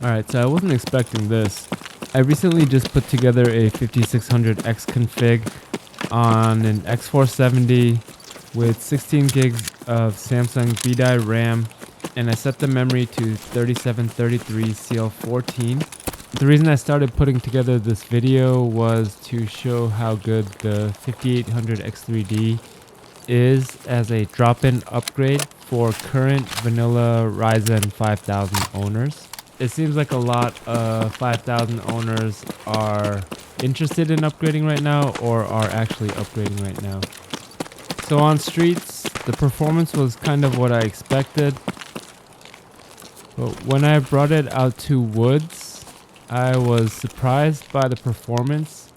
Alright, so I wasn't expecting this. I recently just put together a 5600X config on an X470 with 16 gigs of Samsung BDI RAM, and I set the memory to 3733 CL14. The reason I started putting together this video was to show how good the 5800X3D is as a drop-in upgrade for current vanilla Ryzen 5000 owners. It seems like a lot of 5000 owners are interested in upgrading right now or are actually upgrading right now. So on streets, the performance was kind of what I expected. But when I brought it out to woods, I was surprised by the performance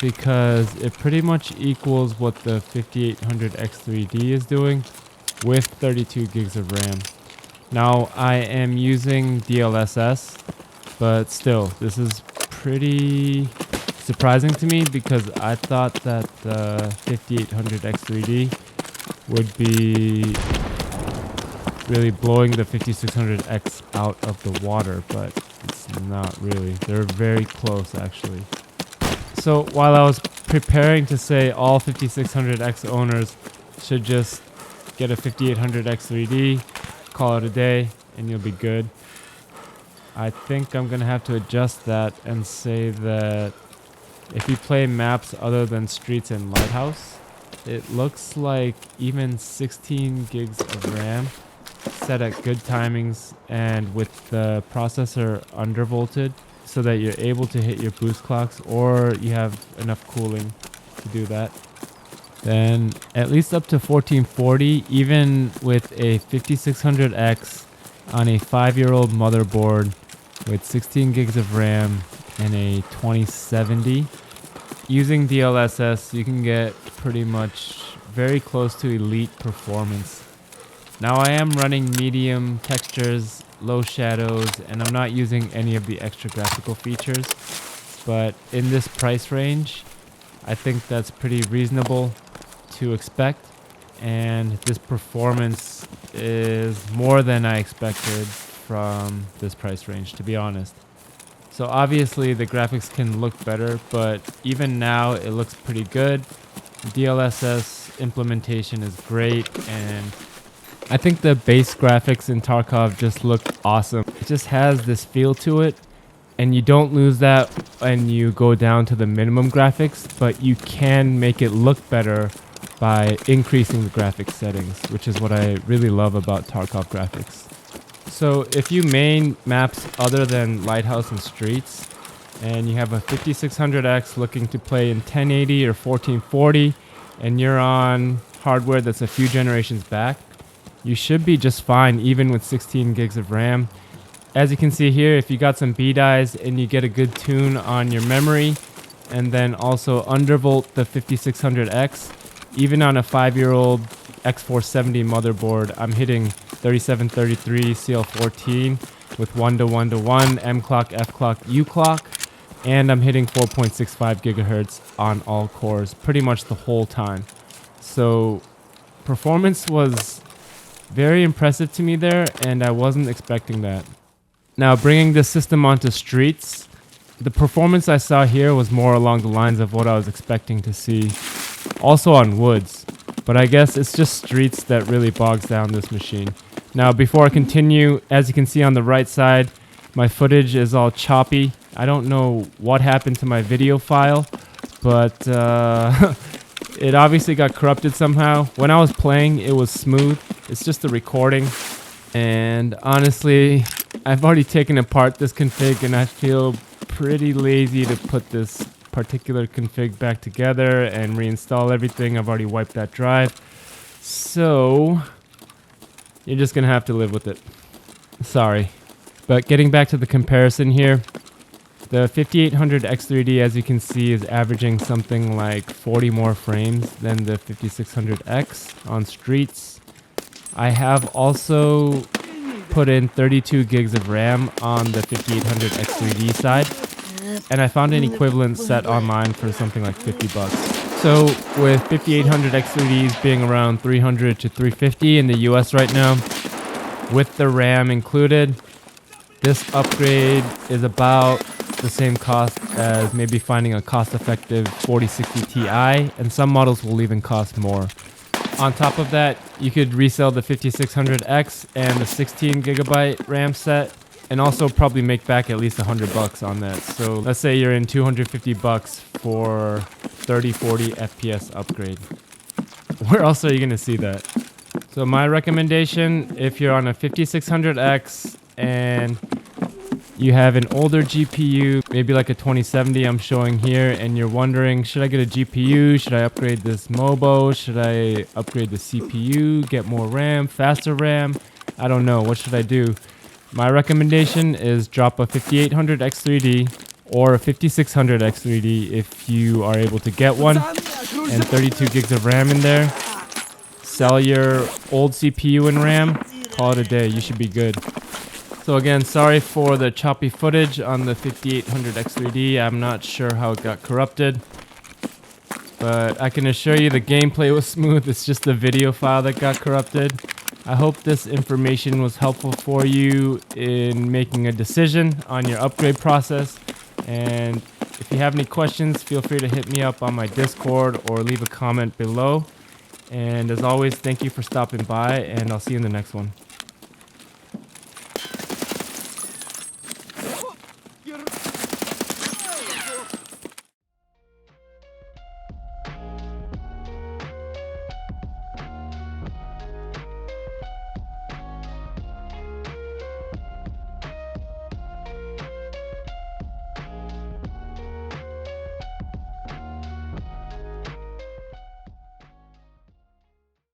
because it pretty much equals what the 5800X3D is doing with 32 gigs of RAM. Now I am using DLSS, but still, this is pretty surprising to me because I thought that the 5800X3D would be really blowing the 5600X out of the water, but it's not really. They're very close actually. So while I was preparing to say all 5600X owners should just get a 5800X3D, call it a day, and you'll be good, I think I'm gonna have to adjust that and say that if you play maps other than Streets and Lighthouse, it looks like even 16 gigs of RAM set at good timings and with the processor undervolted so that you're able to hit your boost clocks or you have enough cooling to do that. Then at least up to 1440, even with a 5600X on a 5-year-old motherboard with 16 gigs of RAM and a 2070. Using DLSS, you can get pretty much very close to elite performance. Now I am running medium textures, low shadows, and I'm not using any of the extra graphical features. But in this price range, I think that's pretty reasonable to expect. And this performance is more than I expected from this price range, to be honest. So obviously the graphics can look better, but even now it looks pretty good. DLSS implementation is great, and I think the base graphics in Tarkov just look awesome. It just has this feel to it, and you don't lose that when you go down to the minimum graphics, but you can make it look better by increasing the graphics settings, which is what I really love about Tarkov graphics. So if you main maps other than Lighthouse and Streets, and you have a 5600X looking to play in 1080 or 1440, and you're on hardware that's a few generations back, you should be just fine even with 16 gigs of RAM. As you can see here, if you got some BDIs and you get a good tune on your memory, and then also undervolt the 5600X, even on a 5-year-old X470 motherboard, I'm hitting 3733 CL14 with 1:1:1 M clock, F clock, U clock, and I'm hitting 4.65 gigahertz on all cores pretty much the whole time. So performance was very impressive to me there, and I wasn't expecting that. Now bringing this system onto Streets, the performance I saw here was more along the lines of what I was expecting to see also on woods, but I guess it's just Streets that really bogs down this machine. Now before I continue, as you can see on the right side, my footage is all choppy. I don't know what happened to my video file, but it obviously got corrupted somehow. When I was playing, it was smooth. It's just the recording. And honestly, I've already taken apart this config and I feel pretty lazy to put this particular config back together and reinstall everything. I've already wiped that drive. So you're just gonna have to live with it. Sorry. But getting back to the comparison here, the 5800X3D, as you can see, is averaging something like 40 more frames than the 5600X on Streets. I have also put in 32 gigs of RAM on the 5800X3D side, and I found an equivalent set online for something like $50. So with 5800X3Ds being around 300 to 350 in the US right now, with the RAM included, This upgrade is about the same cost as maybe finding a cost-effective 4060 Ti, and some models will even cost more. On top of that, you could resell the 5600X and the 16GB RAM set, and also probably make back at least $100 on that. So let's say you're in $250 for 30-40 FPS upgrade. Where else are you gonna see that? So my recommendation, if you're on a 5600X and you have an older GPU, maybe like a 2070 I'm showing here, and you're wondering, should I get a GPU? Should I upgrade this MOBO? Should I upgrade the CPU, get more RAM, faster RAM? I don't know. What should I do? My recommendation is drop a 5800X3D or a 5600X3D if you are able to get one, and 32 gigs of RAM in there. Sell your old CPU and RAM, call it a day. You should be good. So again, sorry for the choppy footage on the 5800X3D. I'm not sure how it got corrupted, but I can assure you the gameplay was smooth. It's just the video file that got corrupted. I hope this information was helpful for you in making a decision on your upgrade process. And if you have any questions, feel free to hit me up on my Discord or leave a comment below. And as always, thank you for stopping by, and I'll see you in the next one.